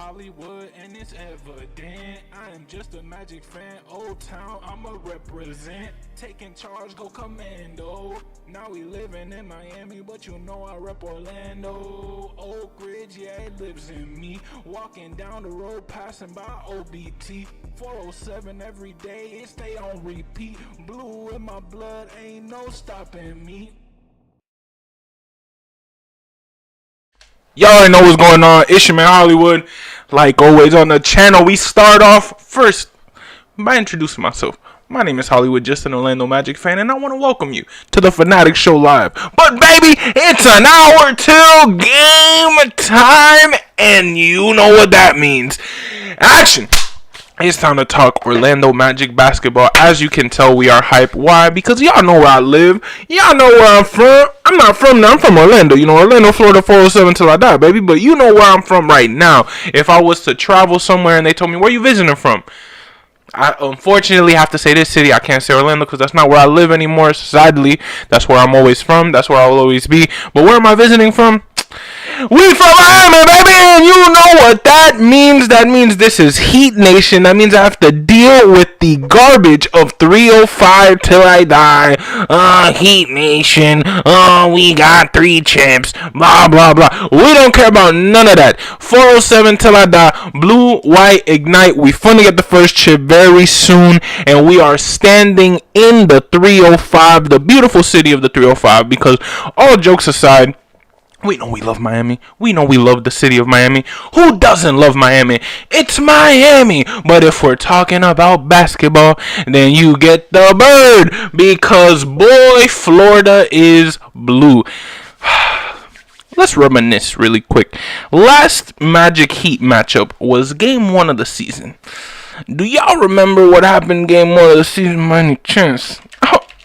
Hollywood and it's evident. I am just a Magic fan. Old Town, I'ma represent. Taking charge, go commando. Now we living in Miami, but you know I rep Orlando. Oak Ridge, yeah, it lives in me. Walking down the road, passing by OBT. 407 every day, it stay on repeat. Blue in my blood, ain't no stopping me. Y'all already know what's going on. It's your man Hollywood. Like always on the channel, we start off first by introducing myself. My name is Hollywood, just an Orlando Magic fan, and I want to welcome you to the Fannattics show live. But baby, it's an hour till game time, and you know what that means. Action! It's time to talk Orlando Magic basketball. As you can tell, we are hype. Why? Because y'all know where I live. Y'all know where I'm from. I'm not from there. I'm from Orlando. You know, Orlando, Florida, 407 till I die, baby. But you know where I'm from right now. If I was to travel somewhere and they told me, where you visiting from? I unfortunately have to say this city. I can't say Orlando because that's not where I live anymore. Sadly, that's where I'm always from. That's where I will always be. But where am I visiting from? We from Miami, baby, and you know what that means. That means this is Heat Nation. That means I have to deal with the garbage of 305 till I die. Heat Nation. We got 3 champs. Blah, blah, blah. We don't care about none of that. 407 till I die. Blue, white, ignite. We finna get the first chip very soon, and we are standing in the 305, the beautiful city of the 305, because all jokes aside, we know we love Miami. We know we love the city of Miami. Who doesn't love Miami? It's Miami. But if we're talking about basketball, then you get the bird. Because, boy, Florida is blue. Let's reminisce really quick. Last Magic Heat matchup was game 1 of the season. Do y'all remember what happened game 1 of the season by any chance?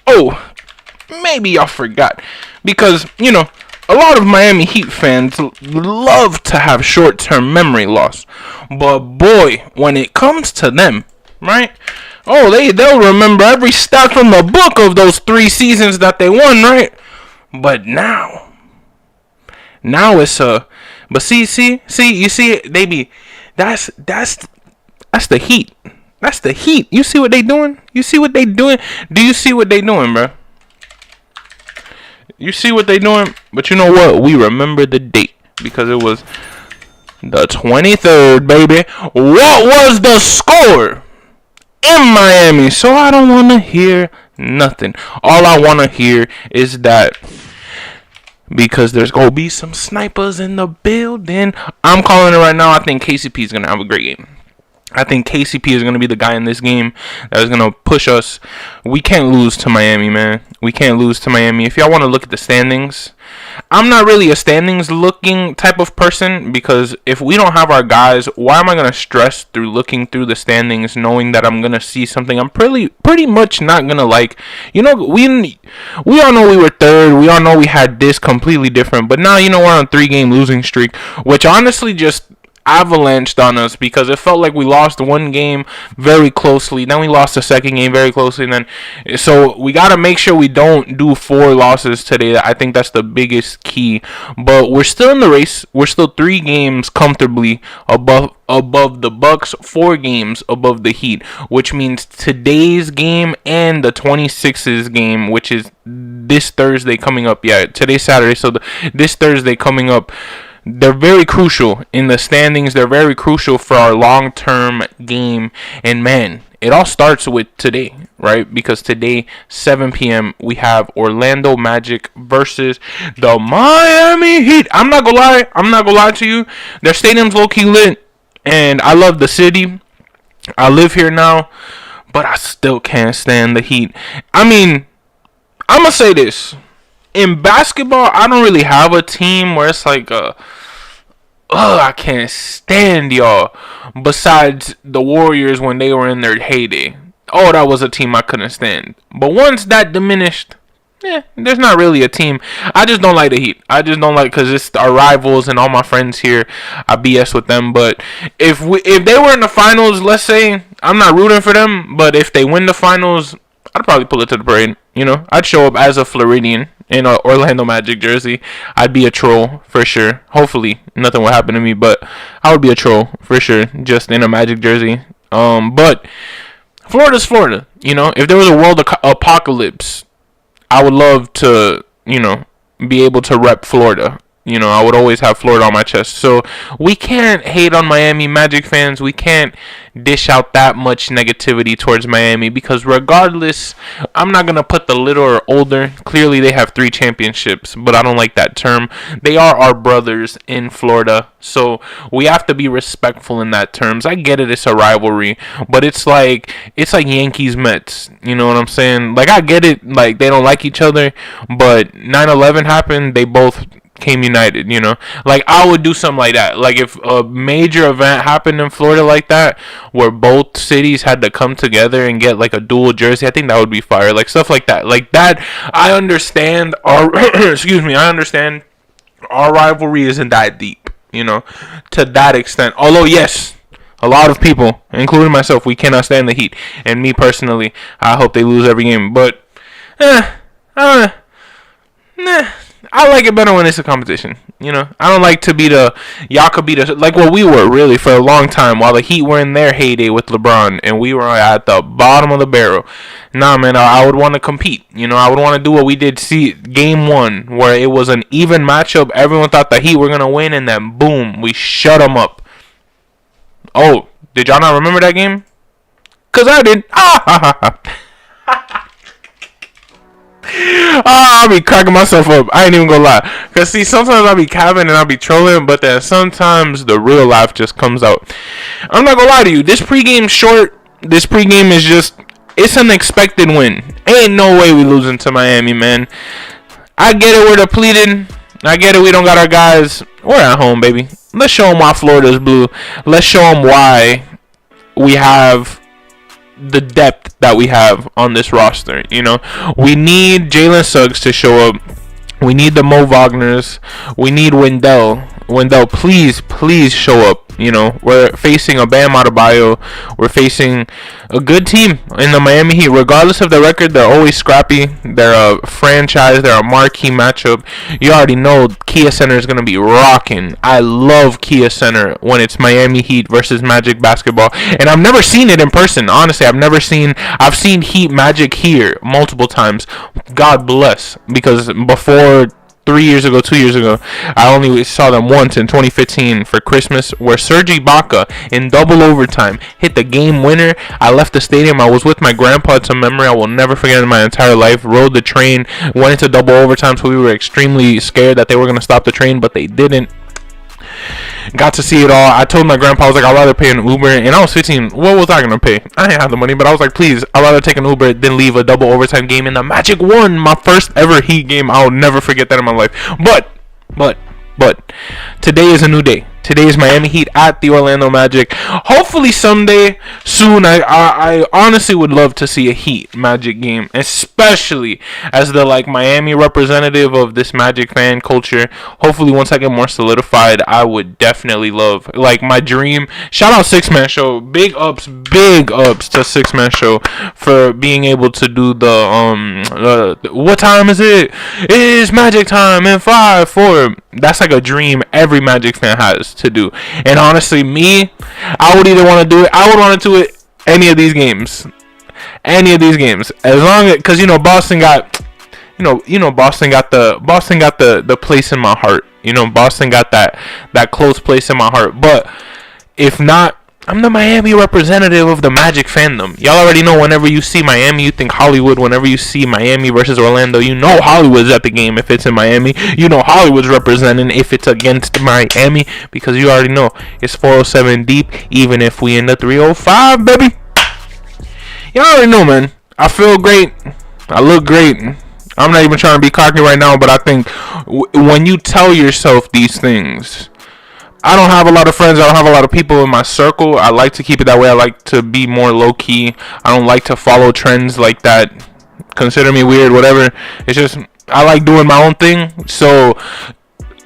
Oh, maybe y'all forgot. Because, you know, a lot of Miami Heat fans love to have short-term memory loss. But boy, when it comes to them, right? Oh, they'll remember every stat from the book of those 3 seasons that they won, right? But now it's but see, you see it, they be that's the Heat. That's the Heat. You see what they doing? You see what they doing? Do you see what they doing, bro? You see what they doing? But you know what? We remember the date because it was the 23rd, baby. What was the score in Miami? So I don't want to hear nothing. All I want to hear is that because there's going to be some snipers in the building. I'm calling it right now. I think KCP is going to have a great game. I think KCP is going to be the guy in this game that is going to push us. We can't lose to Miami, man. We can't lose to Miami. If y'all want to look at the standings, I'm not really a standings looking type of person because if we don't have our guys, why am I going to stress through looking through the standings knowing that I'm going to see something I'm pretty much not going to like? You know, we all know we were 3rd. We all know we had this completely different. But now, you know, we're on a 3-game losing streak, which honestly just avalanched on us because it felt like we lost 1 game very closely, then we lost the 2nd game very closely, and then so we got to make sure we don't do 4 losses today. I think that's the biggest key, but we're still in the race. We're still 3 games comfortably above the Bucks, 4 games above the Heat, which means today's game and the 26th game, which is this Thursday coming up. Yeah, today's Saturday, so this Thursday coming up, they're very crucial in the standings. They're very crucial for our long-term game. And, man, it all starts with today, right? Because today, 7 p.m., we have Orlando Magic versus the Miami Heat. I'm not going to lie to you. Their stadium's low-key lit, and I love the city. I live here now, but I still can't stand the Heat. I mean, I'm going to say this. In basketball, I don't really have a team where it's like I can't stand y'all. Besides the Warriors when they were in their heyday. Oh, that was a team I couldn't stand. But once that diminished, there's not really a team. I just don't like the Heat. I just don't like because it's our rivals and all my friends here. I BS with them. But if they were in the finals, let's say, I'm not rooting for them. But if they win the finals, I'd probably pull it to the parade. You know, I'd show up as a Floridian. in a Orlando Magic jersey, I'd be a troll for sure. Hopefully, nothing will happen to me, but I would be a troll for sure, just in a Magic jersey. But Florida's Florida. You know, if there was a world apocalypse, I would love to, be able to rep Florida. I would always have Florida on my chest. So we can't hate on Miami Magic fans. We can't dish out that much negativity towards Miami because regardless, I'm not going to put the little or older. Clearly, they have 3 championships, but I don't like that term. They are our brothers in Florida. So we have to be respectful in that terms. I get it. It's a rivalry, but it's like Yankees Mets. You know what I'm saying? Like, I get it. Like, they don't like each other, but 9/11 happened. They both came united, like I would do something like that. Like if a major event happened in Florida like that where both cities had to come together and get like a dual jersey, I think that would be fire. Like stuff like that, I understand our I understand our rivalry isn't that deep, to that extent, although yes, a lot of people, including myself, we cannot stand the Heat, and me personally, I hope they lose every game, but I like it better when it's a competition. I don't like to be y'all could be like what we were really for a long time while the Heat were in their heyday with LeBron and we were at the bottom of the barrel. Nah, man, I would want to compete. I would want to do what we did game 1 where it was an even matchup. Everyone thought the Heat were going to win and then boom, we shut them up. Oh, did y'all not remember that game? Because I did. I'll be cracking myself up. I ain't even gonna lie. Cause see, sometimes I'll be capping and I'll be trolling, but then sometimes the real life just comes out. I'm not gonna lie to you. This pregame short. This pregame is it's an expected win. Ain't no way we losing to Miami, man. I get it. We're depleted. I get it. We don't got our guys. We're at home, baby. Let's show them why Florida's blue. Let's show them why we have the depth that we have on this roster. We need Jalen Suggs to show up. We need the Mo Wagners. We need Wendell, please show up. We're facing a Bam Adebayo. We're facing a good team in the Miami Heat. Regardless of the record, they're always scrappy. They're a franchise. They're a marquee matchup. You already know Kia Center is going to be rocking. I love Kia Center when it's Miami Heat versus Magic basketball. And I've never seen it in person. Honestly, I've seen Heat Magic here multiple times. God bless. Because before 2 years ago, I only saw them once in 2015 for Christmas, where Serge Ibaka in double overtime hit the game winner. I left the stadium. I was with my grandpa. It's a memory I will never forget in my entire life. Rode the train, went into double overtime, so we were extremely scared that they were going to stop the train, but they didn't. Got to see it all. I told my grandpa, I was like, I'd rather pay an Uber. And I was 15. What was I going to pay? I didn't have the money, but I was like, please, I'd rather take an Uber than leave a double overtime game. And the Magic won my first ever Heat game. I'll never forget that in my life. But, today is a new day. Today is Miami Heat at the Orlando Magic. Hopefully someday soon. I honestly would love to see a Heat Magic game, especially as the Miami representative of this Magic fan culture. Hopefully once I get more solidified, I would definitely love my dream. Shout out Six Man Show. Big ups to Six Man Show for being able to do the what time is it? It is Magic time in 5, 4. That's like a dream every Magic fan has to do. And honestly, I would either want to do it. I would want to do it any of these games. As long as, because Boston got, Boston got the place in my heart. Boston got that close place in my heart. But if not, I'm the Miami representative of the Magic fandom. Y'all already know whenever you see Miami, you think Hollywood. Whenever you see Miami versus Orlando, you know Hollywood's at the game if it's in Miami. You know Hollywood's representing if it's against Miami, because you already know it's 407 deep, even if we in the 305, baby. Y'all already know, man. I feel great. I look great. I'm not even trying to be cocky right now, but I think when you tell yourself these things, I don't have a lot of friends. I don't have a lot of people in my circle. I like to keep it that way. I like to be more low-key. I don't like to follow trends like that. Consider me weird, whatever. It's just I like doing my own thing. So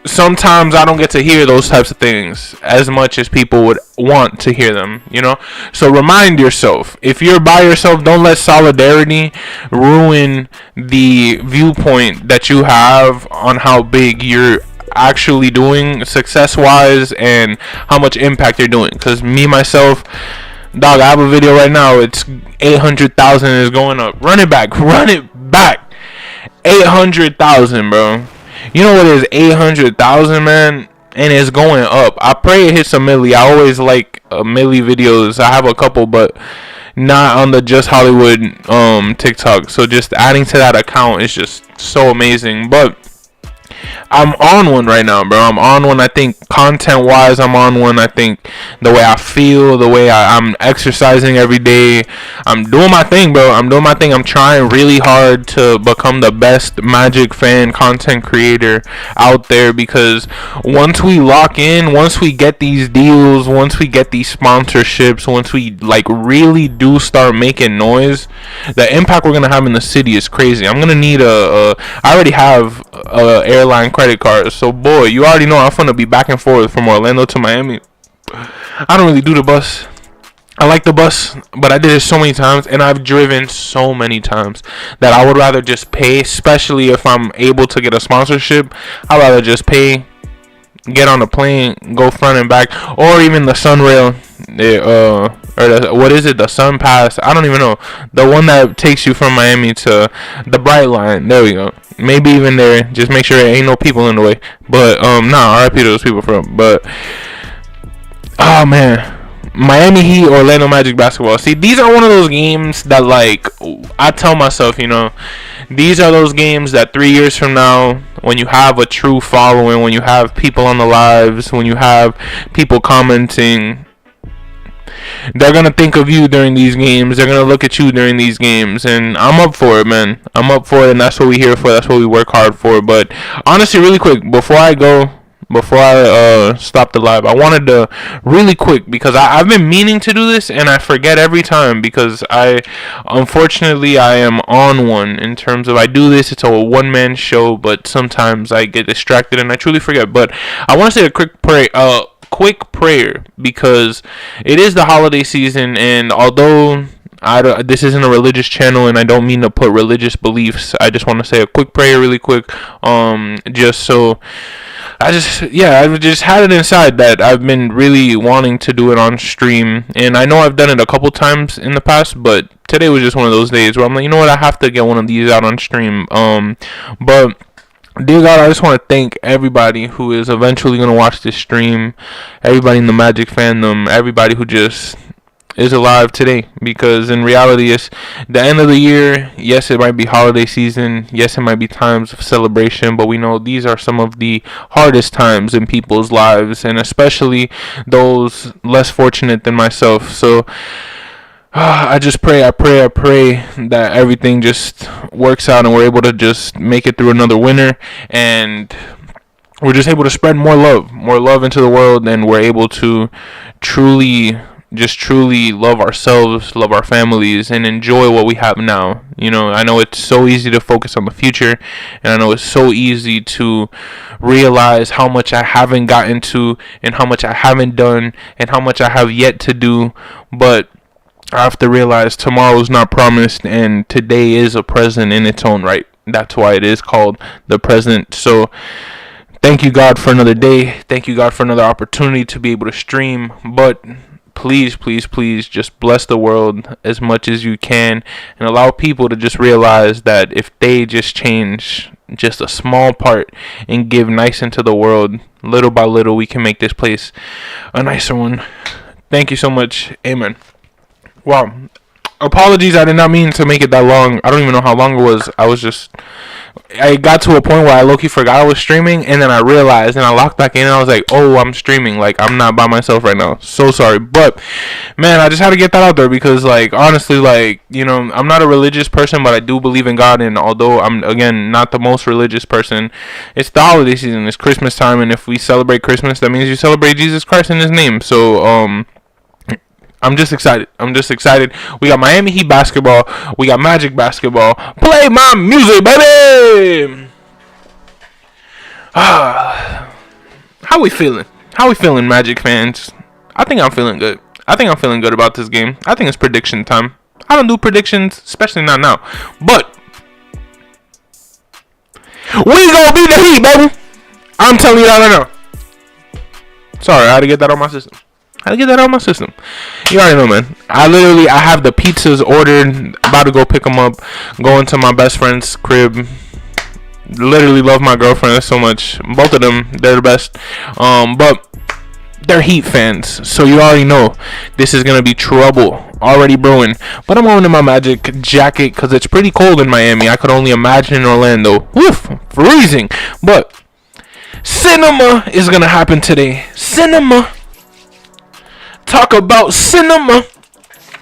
sometimes I don't get to hear those types of things as much as people would want to hear them, you know? So remind yourself, if you're by yourself, don't let solidarity ruin the viewpoint that you have on how big you're actually doing success wise and how much impact you're doing. Because me, myself, dog, I have a video right now. It's 800,000 is going up. Run it back. 800,000, bro. You know what is 800,000, man? And it's going up. I pray it hits a milli. I always like milli videos. I have a couple, but not on the Just Hollywood TikTok. So just adding to that account is just so amazing. But I'm on one right now, bro. I'm on one. I think content wise, I'm on one. I think the way I feel, the way I'm exercising every day, I'm doing my thing, bro. I'm doing my thing. I'm trying really hard to become the best Magic fan content creator out there, because once we lock in, once we get these deals, once we get these sponsorships, once we like really do start making noise, the impact we're gonna have in the city is crazy. I'm gonna need I already have a airline credit card, so boy, you already know I'm gonna be back and forth from Orlando to Miami. I don't really do the bus. I like the bus, but I did it so many times, and I've driven so many times that I would rather just pay, especially if I'm able to get a sponsorship. I'd rather just pay, get on the plane, go front and back, or even the Sunrail, what is it, the Sun Pass, I don't even know, the one that takes you from Miami to the Bright Line. There we go. Maybe even there, just make sure there ain't no people in the way. But RIP to those people from. But oh man, Miami Heat, Orlando Magic basketball. See, these are one of those games that, like, I tell myself, you know, these are those games that 3 years from now, when you have a true following, when you have people on the lives, when you have people commenting, they're gonna think of you during these games. They're gonna look at you during these games, and I'm up for it, man. I'm up for it, and that's what we're here for. That's what we work hard for. But honestly, really quick, before I stop the live, I wanted to really quick, because I've been meaning to do this and I forget every time, because unfortunately I am on one, in terms of I do this, it's a one-man show, but sometimes I get distracted and I truly forget. But I want to say a quick prayer, because it is the holiday season, and although this isn't a religious channel and I don't mean to put religious beliefs, I just want to say a quick prayer really quick, just so I've just had it inside that I've been really wanting to do it on stream, and I know I've done it a couple times in the past, but today was just one of those days where I'm like, you know what, I have to get one of these out on stream. But dear God, I just want to thank everybody who is eventually going to watch this stream, everybody in the Magic fandom, everybody who just is alive today, because in reality it's the end of the year. Yes, it might be holiday season, yes, it might be times of celebration, but we know these are some of the hardest times in people's lives, and especially those less fortunate than myself. So I pray that everything just works out and we're able to just make it through another winter, and we're just able to spread more love into the world, and we're able to truly love ourselves, love our families, and enjoy what we have now. You know, I know it's so easy to focus on the future, and I know it's so easy to realize how much I haven't gotten to, and how much I haven't done, and how much I have yet to do, but I have to realize tomorrow's not promised, and today is a present in its own right. That's why it is called the present. So thank you, God, for another day. Thank you, God, for another opportunity to be able to stream. But please just bless the world as much as you can, and allow people to just realize that if they just change just a small part and give nice into the world, little by little, we can make this place a nicer one. Thank you so much. Amen. Wow. Apologies, I did not mean to make it that long. I don't even know how long it was. I got to a point where I low-key forgot I was streaming, and then I realized, and I locked back in, and I was like, oh, I'm streaming. Like, I'm not by myself right now. So sorry. But, man, I just had to get that out there, because, like, honestly, like, you know, I'm not a religious person, but I do believe in God, and although I'm, again, not the most religious person, it's the holiday season. It's Christmas time, and if we celebrate Christmas, that means you celebrate Jesus Christ in His name. So, I'm just excited. We got Miami Heat basketball. We got Magic basketball. Play my music, baby! How we feeling? How we feeling, Magic fans? I think I'm feeling good. I think I'm feeling good about this game. I think it's prediction time. I don't do predictions, especially not now. But we gonna beat the Heat, baby. I'm telling you that right now. Sorry, I had to get that on my system. You already know, man. I have the pizzas ordered. About to go pick them up. Going to my best friend's crib. Literally love my girlfriend so much. Both of them, they're the best. But they're Heat fans, so you already know this is gonna be trouble already brewing. But I'm wearing my Magic jacket because it's pretty cold in Miami. I could only imagine in Orlando. Woof, freezing. But cinema is gonna happen today. Cinema. Talk about cinema.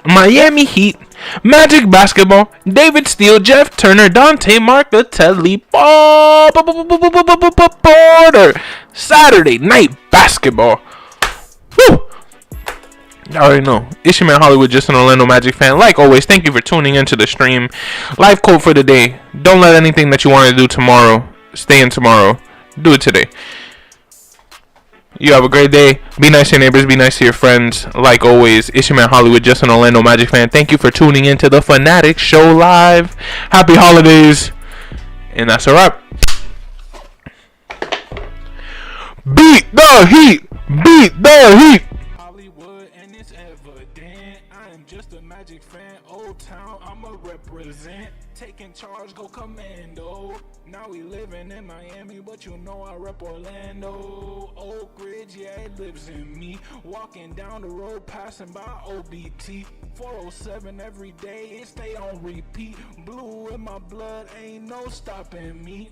Miami Heat. Magic basketball. David Steele, Jeff Turner, Dante Marcatelli, Porter. Saturday night basketball. Woo! I already know. It's your man Hollywood, just an Orlando Magic fan. Like always, thank you for tuning into the stream. Life quote for the day. Don't let anything that you want to do tomorrow stay in tomorrow. Do it today. You have a great day. Be nice to your neighbors. Be nice to your friends. Like always, it's your man Hollywood, just an Orlando Magic fan. Thank you for tuning into the Fannattics show live. Happy holidays. And that's a wrap. Beat the Heat. Beat the Heat. Hollywood, and it's evident. I am just a Magic fan. Old Town, I'ma represent. Taking charge, go commando. Now we living in Miami, but you know I rep Orlando. Oak Ridge, yeah, it lives in me. Walking down the road, passing by OBT. 407 every day, it stay on repeat. Blue in my blood, ain't no stopping me.